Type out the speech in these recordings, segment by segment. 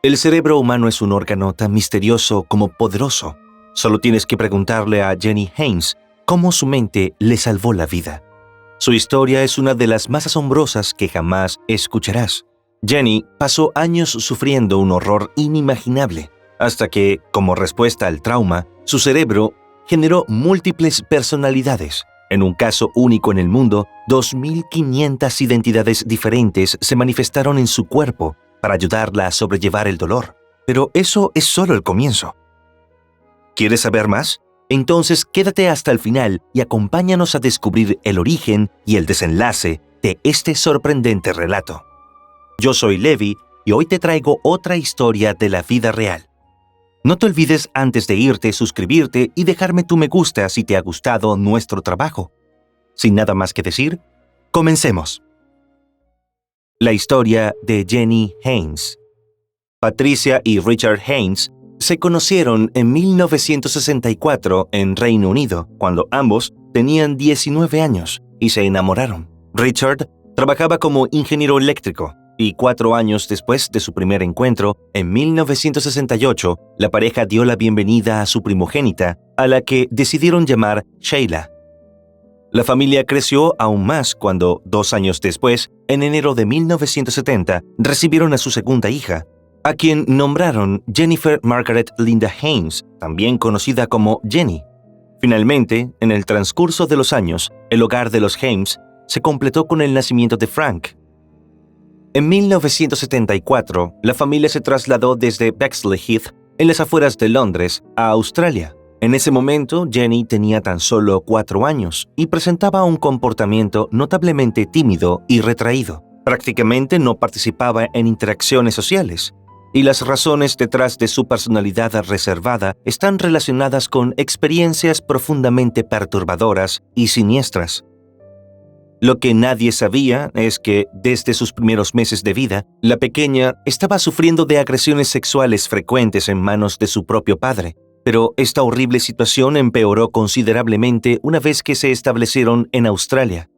El cerebro humano es un órgano tan misterioso como poderoso. Solo tienes que preguntarle a Jenny Haynes cómo su mente le salvó la vida. Su historia es una de las más asombrosas que jamás escucharás. Jenny pasó años sufriendo un horror inimaginable, hasta que, como respuesta al trauma, su cerebro generó múltiples personalidades. En un caso único en el mundo, 2.500 identidades diferentes se manifestaron en su cuerpo para ayudarla a sobrellevar el dolor. Pero eso es solo el comienzo. ¿Quieres saber más? Entonces quédate hasta el final y acompáñanos a descubrir el origen y el desenlace de este sorprendente relato. Yo soy Levi y hoy te traigo otra historia de la vida real. No te olvides antes de irte suscribirte y dejarme tu me gusta si te ha gustado nuestro trabajo. Sin nada más que decir, comencemos. La historia de Jenny Haynes. Patricia y Richard Haynes se conocieron en 1964 en Reino Unido, cuando ambos tenían 19 años y se enamoraron. Richard trabajaba como ingeniero eléctrico y 4 años después de su primer encuentro, en 1968, la pareja dio la bienvenida a su primogénita, a la que decidieron llamar Sheila. La familia creció aún más cuando, 2 años después, en enero de 1970, recibieron a su segunda hija, a quien nombraron Jennifer Margaret Linda Haynes, también conocida como Jenny. Finalmente, en el transcurso de los años, el hogar de los Haynes se completó con el nacimiento de Frank. En 1974, la familia se trasladó desde Bexley Heath, en las afueras de Londres, a Australia. En ese momento, Jenny tenía tan solo 4 años y presentaba un comportamiento notablemente tímido y retraído. Prácticamente no participaba en interacciones sociales. Y las razones detrás de su personalidad reservada están relacionadas con experiencias profundamente perturbadoras y siniestras. Lo que nadie sabía es que, desde sus primeros meses de vida, la pequeña estaba sufriendo de agresiones sexuales frecuentes en manos de su propio padre, pero esta horrible situación empeoró considerablemente una vez que se establecieron en Australia.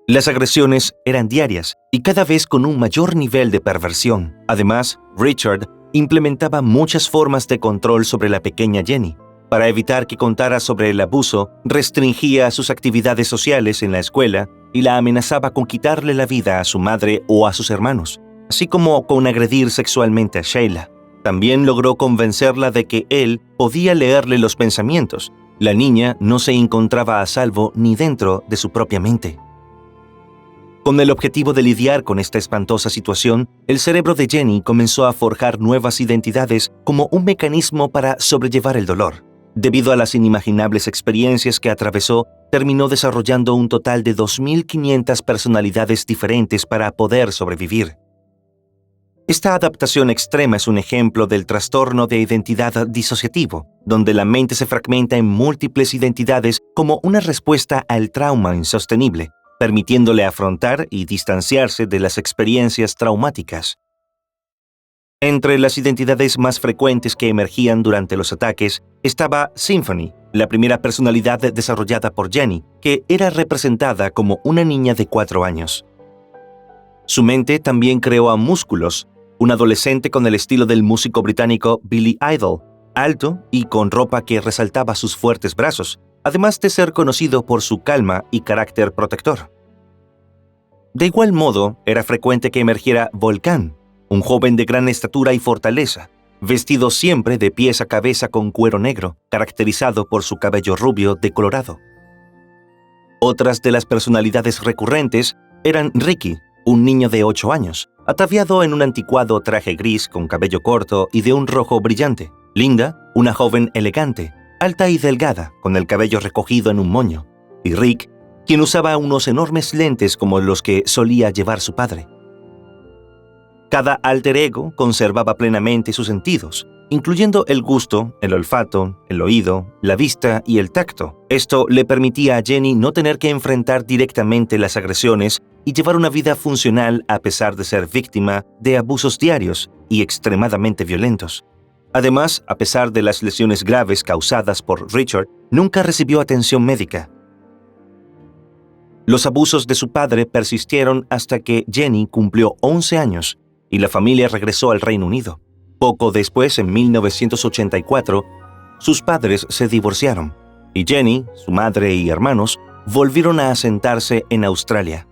Las agresiones eran diarias y cada vez con un mayor nivel de perversión. Además, Richard implementaba muchas formas de control sobre la pequeña Jenny. Para evitar que contara sobre el abuso, restringía sus actividades sociales en la escuela y la amenazaba con quitarle la vida a su madre o a sus hermanos, así como con agredir sexualmente a Sheila. También logró convencerla de que él podía leerle los pensamientos. La niña no se encontraba a salvo ni dentro de su propia mente. Con el objetivo de lidiar con esta espantosa situación, el cerebro de Jenny comenzó a forjar nuevas identidades como un mecanismo para sobrellevar el dolor. Debido a las inimaginables experiencias que atravesó, terminó desarrollando un total de 2.500 personalidades diferentes para poder sobrevivir. Esta adaptación extrema es un ejemplo del trastorno de identidad disociativo, donde la mente se fragmenta en múltiples identidades como una respuesta al trauma insostenible, permitiéndole afrontar y distanciarse de las experiencias traumáticas. Entre las identidades más frecuentes que emergían durante los ataques estaba Symphony, la primera personalidad desarrollada por Jenny, que era representada como una niña de 4 años. Su mente también creó a Músculos, un adolescente con el estilo del músico británico Billy Idol, alto y con ropa que resaltaba sus fuertes brazos, además de ser conocido por su calma y carácter protector. De igual modo, era frecuente que emergiera Volcán, un joven de gran estatura y fortaleza, vestido siempre de pies a cabeza con cuero negro, caracterizado por su cabello rubio decolorado. Otras de las personalidades recurrentes eran Ricky, un niño de 8 años, ataviado en un anticuado traje gris con cabello corto y de un rojo brillante. Linda, una joven elegante, alta y delgada, con el cabello recogido en un moño. Y Rick, quien usaba unos enormes lentes como los que solía llevar su padre. Cada alter ego conservaba plenamente sus sentidos, incluyendo el gusto, el olfato, el oído, la vista y el tacto. Esto le permitía a Jenny no tener que enfrentar directamente las agresiones y llevar una vida funcional a pesar de ser víctima de abusos diarios y extremadamente violentos. Además, a pesar de las lesiones graves causadas por Richard, nunca recibió atención médica. Los abusos de su padre persistieron hasta que Jenny cumplió 11 años, y la familia regresó al Reino Unido. Poco después, en 1984, sus padres se divorciaron y Jenny, su madre y hermanos volvieron a asentarse en Australia.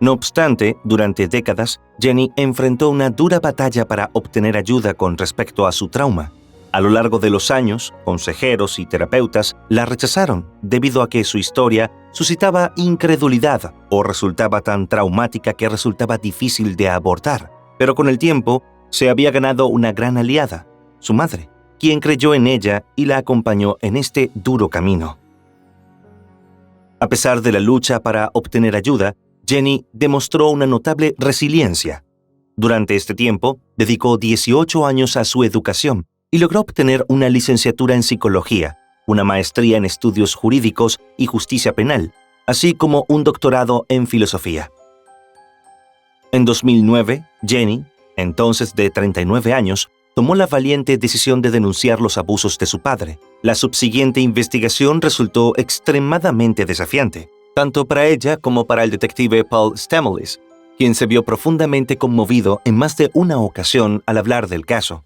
No obstante, durante décadas, Jenny enfrentó una dura batalla para obtener ayuda con respecto a su trauma. A lo largo de los años, consejeros y terapeutas la rechazaron debido a que su historia suscitaba incredulidad o resultaba tan traumática que resultaba difícil de abordar. Pero con el tiempo, se había ganado una gran aliada, su madre, quien creyó en ella y la acompañó en este duro camino. A pesar de la lucha para obtener ayuda, Jenny demostró una notable resiliencia. Durante este tiempo, dedicó 18 años a su educación y logró obtener una licenciatura en psicología, una maestría en estudios jurídicos y justicia penal, así como un doctorado en filosofía. En 2009, Jenny, entonces de 39 años, tomó la valiente decisión de denunciar los abusos de su padre. La subsiguiente investigación resultó extremadamente desafiante, tanto para ella como para el detective Paul Stamoulis, quien se vio profundamente conmovido en más de una ocasión al hablar del caso.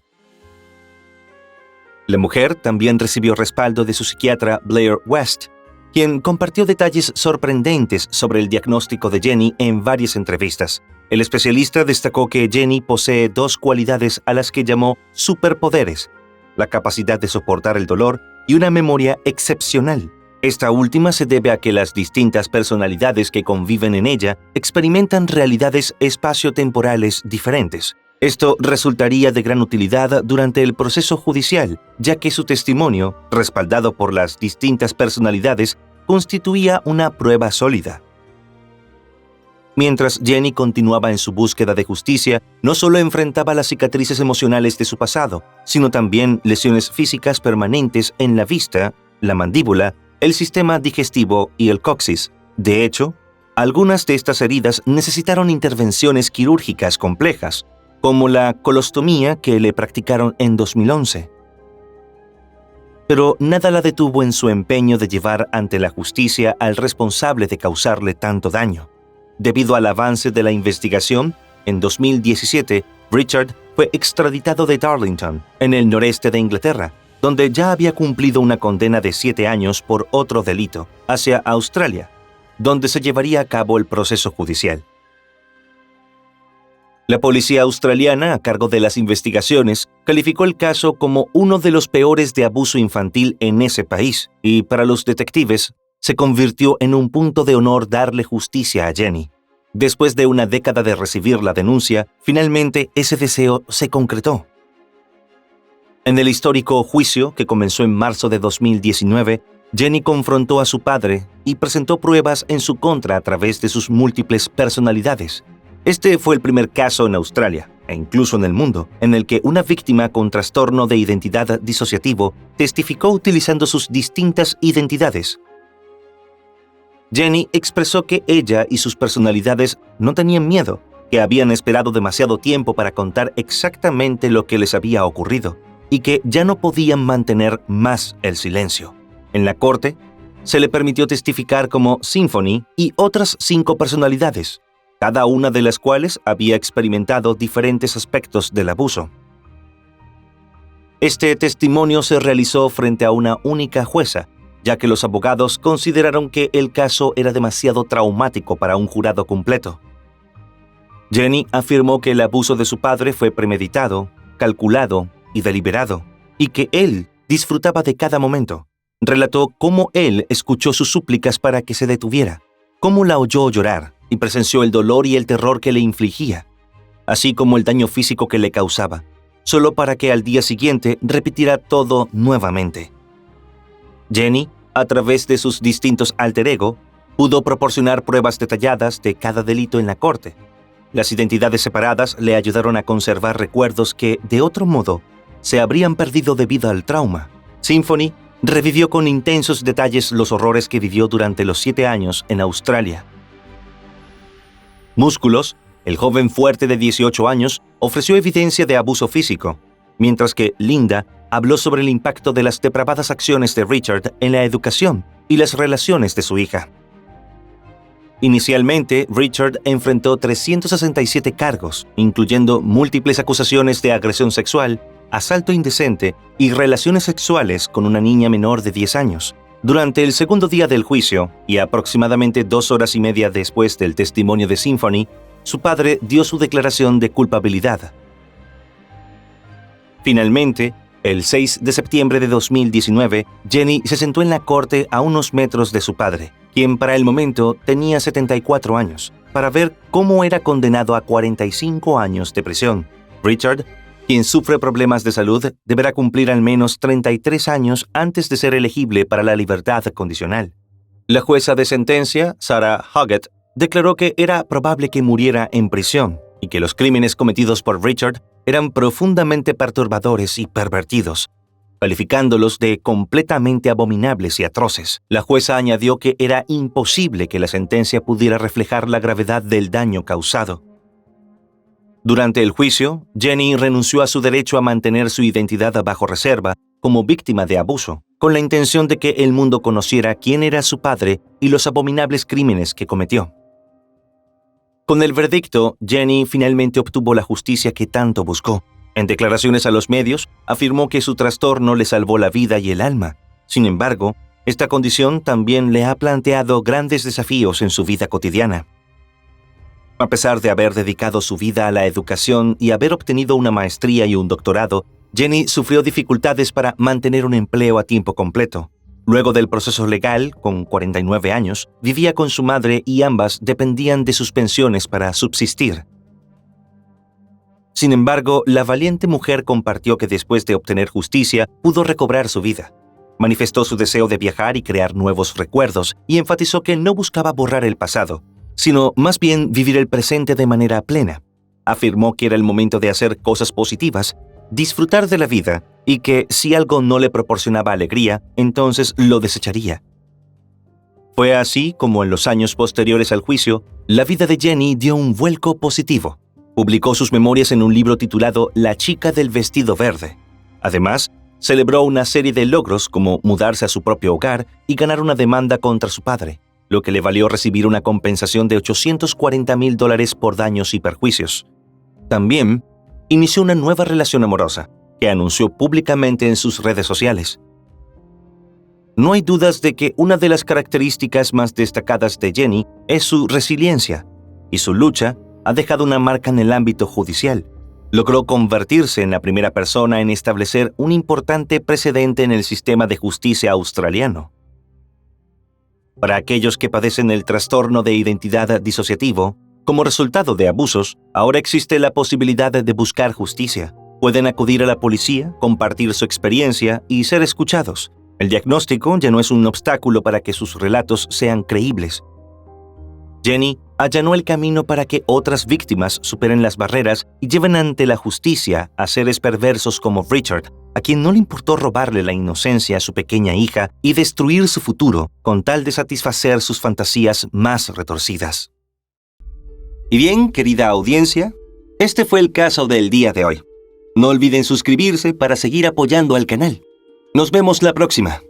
La mujer también recibió respaldo de su psiquiatra Blair West, quien compartió detalles sorprendentes sobre el diagnóstico de Jenny en varias entrevistas. El especialista destacó que Jenny posee dos cualidades a las que llamó superpoderes: la capacidad de soportar el dolor y una memoria excepcional. Esta última se debe a que las distintas personalidades que conviven en ella experimentan realidades espaciotemporales diferentes. Esto resultaría de gran utilidad durante el proceso judicial, ya que su testimonio, respaldado por las distintas personalidades, constituía una prueba sólida. Mientras Jenny continuaba en su búsqueda de justicia, no solo enfrentaba las cicatrices emocionales de su pasado, sino también lesiones físicas permanentes en la vista, la mandíbula, el sistema digestivo y el coxis. De hecho, algunas de estas heridas necesitaron intervenciones quirúrgicas complejas, como la colostomía que le practicaron en 2011. Pero nada la detuvo en su empeño de llevar ante la justicia al responsable de causarle tanto daño. Debido al avance de la investigación, en 2017, Richard fue extraditado de Darlington, en el noreste de Inglaterra, donde ya había cumplido una condena de 7 años por otro delito, hacia Australia, donde se llevaría a cabo el proceso judicial. La policía australiana, a cargo de las investigaciones, calificó el caso como uno de los peores de abuso infantil en ese país, y para los detectives, se convirtió en un punto de honor darle justicia a Jenny. Después de una década de recibir la denuncia, finalmente ese deseo se concretó. En el histórico juicio, que comenzó en marzo de 2019, Jenny confrontó a su padre y presentó pruebas en su contra a través de sus múltiples personalidades. Este fue el primer caso en Australia, e incluso en el mundo, en el que una víctima con trastorno de identidad disociativo testificó utilizando sus distintas identidades. Jenny expresó que ella y sus personalidades no tenían miedo, que habían esperado demasiado tiempo para contar exactamente lo que les había ocurrido, y que ya no podían mantener más el silencio. En la corte, se le permitió testificar como Symphony y otras 5 personalidades, cada una de las cuales había experimentado diferentes aspectos del abuso. Este testimonio se realizó frente a una única jueza, ya que los abogados consideraron que el caso era demasiado traumático para un jurado completo. Jenny afirmó que el abuso de su padre fue premeditado, calculado y deliberado, y que él disfrutaba de cada momento. Relató cómo él escuchó sus súplicas para que se detuviera, cómo la oyó llorar y presenció el dolor y el terror que le infligía, así como el daño físico que le causaba, solo para que al día siguiente repitiera todo nuevamente. Jenny, a través de sus distintos alter ego, pudo proporcionar pruebas detalladas de cada delito en la corte. Las identidades separadas le ayudaron a conservar recuerdos que, de otro modo, se habrían perdido debido al trauma. Symphony revivió con intensos detalles los horrores que vivió durante los 7 años en Australia. Músculos, el joven fuerte de 18 años, ofreció evidencia de abuso físico, mientras que Linda habló sobre el impacto de las depravadas acciones de Richard en la educación y las relaciones de su hija. Inicialmente, Richard enfrentó 367 cargos, incluyendo múltiples acusaciones de agresión sexual, asalto indecente y relaciones sexuales con una niña menor de 10 años. Durante el segundo día del juicio, y aproximadamente 2 horas y media después del testimonio de Symphony, su padre dio su declaración de culpabilidad. Finalmente, el 6 de septiembre de 2019, Jenny se sentó en la corte a unos metros de su padre, quien para el momento tenía 74 años, para ver cómo era condenado a 45 años de prisión. Richard, quien sufre problemas de salud, deberá cumplir al menos 33 años antes de ser elegible para la libertad condicional. La jueza de sentencia, Sarah Hoggett, declaró que era probable que muriera en prisión y que los crímenes cometidos por Richard eran profundamente perturbadores y pervertidos, calificándolos de completamente abominables y atroces. La jueza añadió que era imposible que la sentencia pudiera reflejar la gravedad del daño causado. Durante el juicio, Jenny renunció a su derecho a mantener su identidad bajo reserva como víctima de abuso, con la intención de que el mundo conociera quién era su padre y los abominables crímenes que cometió. Con el veredicto, Jenny finalmente obtuvo la justicia que tanto buscó. En declaraciones a los medios, afirmó que su trastorno le salvó la vida y el alma. Sin embargo, esta condición también le ha planteado grandes desafíos en su vida cotidiana. A pesar de haber dedicado su vida a la educación y haber obtenido una maestría y un doctorado, Jenny sufrió dificultades para mantener un empleo a tiempo completo. Luego del proceso legal, con 49 años, vivía con su madre y ambas dependían de sus pensiones para subsistir. Sin embargo, la valiente mujer compartió que después de obtener justicia, pudo recobrar su vida. Manifestó su deseo de viajar y crear nuevos recuerdos y enfatizó que no buscaba borrar el pasado, sino más bien vivir el presente de manera plena. Afirmó que era el momento de hacer cosas positivas, disfrutar de la vida y que si algo no le proporcionaba alegría, entonces lo desecharía. Fue así como en los años posteriores al juicio, la vida de Jenny dio un vuelco positivo. Publicó sus memorias en un libro titulado La chica del vestido verde. Además, celebró una serie de logros como mudarse a su propio hogar y ganar una demanda contra su padre, lo que le valió recibir una compensación de $840,000 por daños y perjuicios. También inició una nueva relación amorosa, que anunció públicamente en sus redes sociales. No hay dudas de que una de las características más destacadas de Jenny es su resiliencia, y su lucha ha dejado una marca en el ámbito judicial. Logró convertirse en la primera persona en establecer un importante precedente en el sistema de justicia australiano. Para aquellos que padecen el trastorno de identidad disociativo, como resultado de abusos, ahora existe la posibilidad de buscar justicia. Pueden acudir a la policía, compartir su experiencia y ser escuchados. El diagnóstico ya no es un obstáculo para que sus relatos sean creíbles. Jenny allanó el camino para que otras víctimas superen las barreras y lleven ante la justicia a seres perversos como Richard, a quien no le importó robarle la inocencia a su pequeña hija y destruir su futuro con tal de satisfacer sus fantasías más retorcidas. Y bien, querida audiencia, este fue el caso del día de hoy. No olviden suscribirse para seguir apoyando al canal. Nos vemos la próxima.